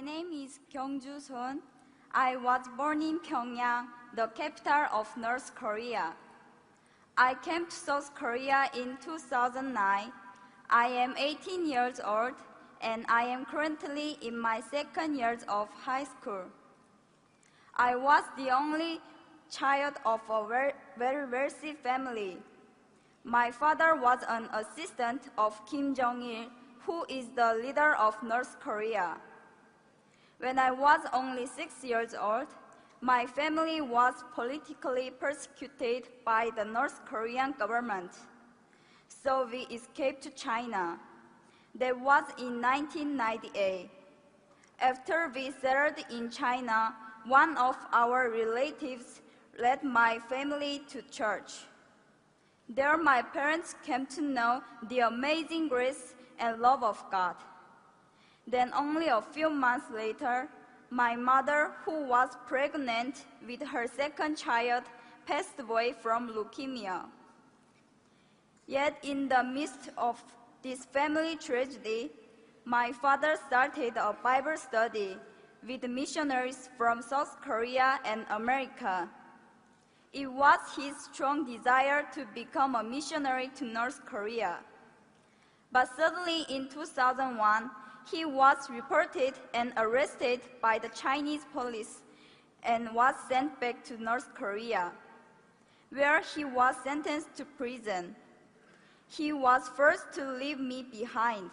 name is Kyungju Son. I was born in Pyongyang, the capital of North Korea. I came to South Korea in 2009. I am 18 years old and I am currently in my second year of high school. I was the only child of a very wealthy family. My father was an assistant of Kim Jong-il, who is the leader of North Korea. When I was only 6 years old, my family was politically persecuted by the North Korean government. So we escaped to China. That was in 1998. After we settled in China, one of our relatives led my family to church. There my parents came to know the amazing grace and love of God. Then only a few months later, my mother, who was pregnant with her second child, passed away from leukemia. Yet in the midst of this family tragedy, my father started a Bible study with missionaries from South Korea and America. It was his strong desire to become a missionary to North Korea. But suddenly in 2001, he was reported and arrested by the Chinese police and was sent back to North Korea, where he was sentenced to prison. He was forced to leave me behind,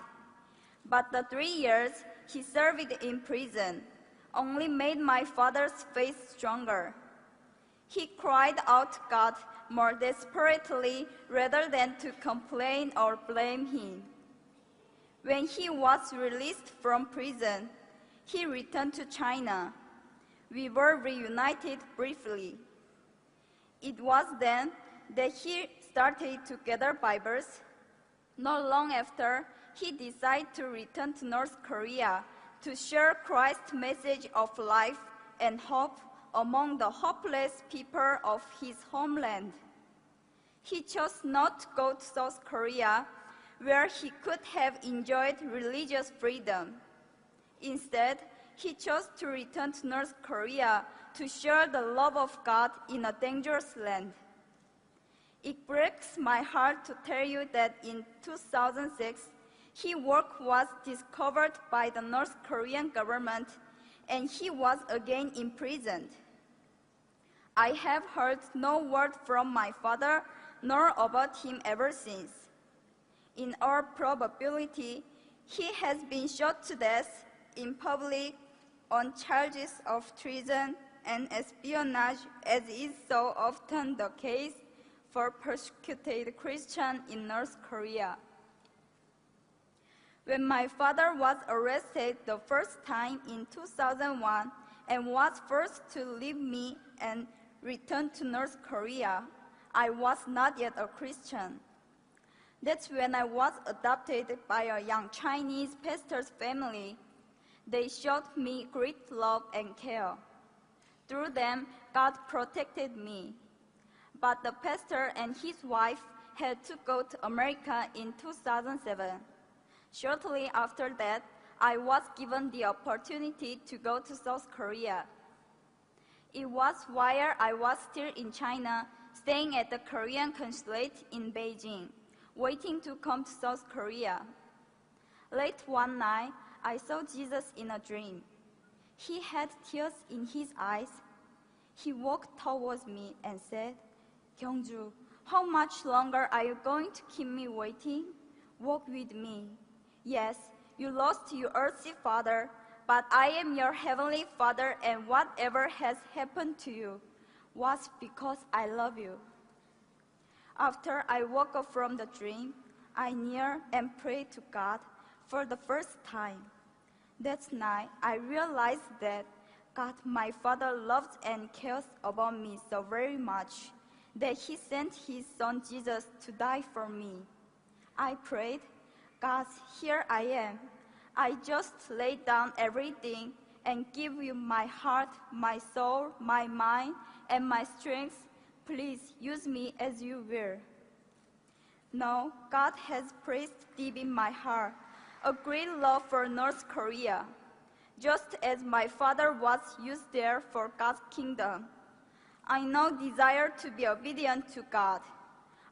but the 3 years he served in prison only made my father's faith stronger. He cried out to God more desperately rather than to complain or blame him. When he was released from prison, he returned to China. We were reunited briefly. It was then that he started to gather Bibles. Not long after, he decided to return to North Korea to share Christ's message of life and hope among the hopeless people of his homeland. He chose not to go to South Korea, where he could have enjoyed religious freedom. Instead, he chose to return to North Korea to share the love of God in a dangerous land. It breaks my heart to tell you that in 2006, his work was discovered by the North Korean government and he was again imprisoned. I have heard no word from my father nor about him ever since. In all probability, he has been shot to death in public on charges of treason and espionage, as is so often the case for persecuted Christians in North Korea. When my father was arrested the first time in 2001 and was forced to leave me and return to North Korea, I was not yet a Christian. That's when I was adopted by a young Chinese pastor's family. They showed me great love and care. Through them, God protected me. But the pastor and his wife had to go to America in 2007. Shortly after that, I was given the opportunity to go to South Korea. It was while I was still in China, staying at the Korean consulate in Beijing, waiting to come to South Korea. Late one night, I saw Jesus in a dream. He had tears in his eyes. He walked towards me and said, "Kyungju, how much longer are you going to keep me waiting? Walk with me. Yes, you lost your earthly father, but I am your heavenly Father, and whatever has happened to you was because I love you." After I woke up from the dream, I kneeled and prayed to God for the first time. That night, I realized that God, my Father, loves and cares about me so very much that He sent His Son Jesus to die for me. I prayed, "God, here I am. I just lay down everything and give you my heart, my soul, my mind, and my strength. Please use me as you will." Now, God has placed deep in my heart a great love for North Korea. just as my father was used there for God's kingdom. I now desire to be obedient to God.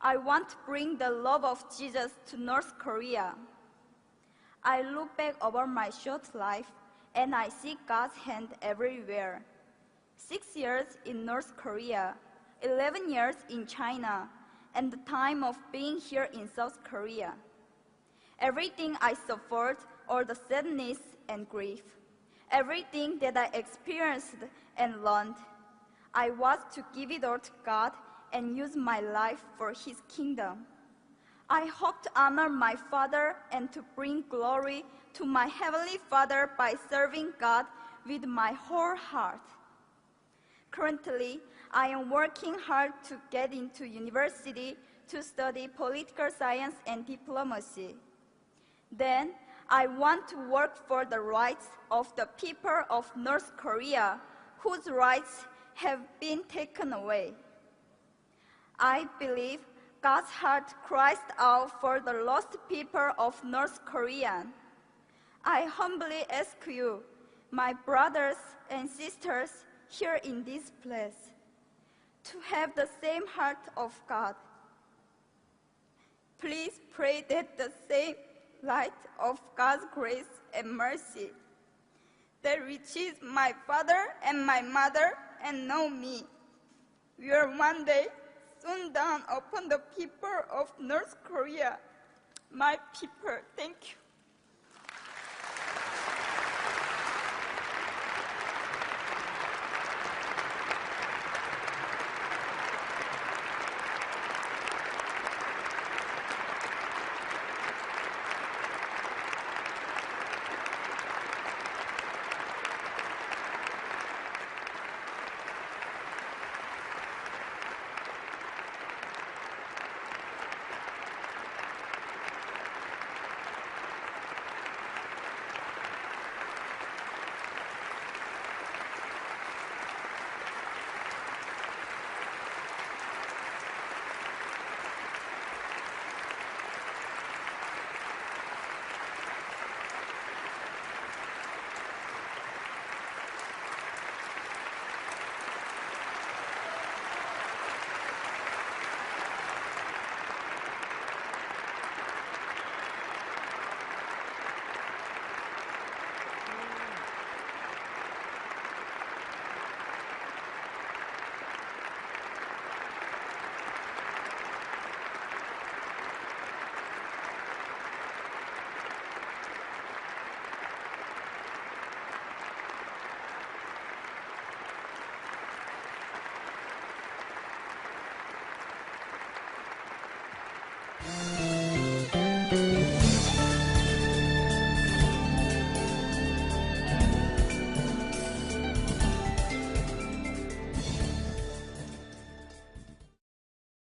I want to bring the love of Jesus to North Korea. I look back over my short life and I see God's hand everywhere. 6 years in North Korea, 11 years in China, and the time of being here in South Korea. Everything I suffered, all the sadness and grief, everything that I experienced and learned, I was to give it all to God and use my life for His kingdom. I hope to honor my Father and to bring glory to my Heavenly Father by serving God with my whole heart. Currently, I am working hard to get into university to study political science and diplomacy. Then, I want to work for the rights of the people of North Korea, whose rights have been taken away. I believe God's heart cries out for the lost people of North Korea. I humbly ask you, my brothers and sisters here in this place, to have the same heart of God. Please pray that the same light of God's grace and mercy that reaches my father and my mother and know me will one day soon dawn upon the people of North Korea. My people, thank you.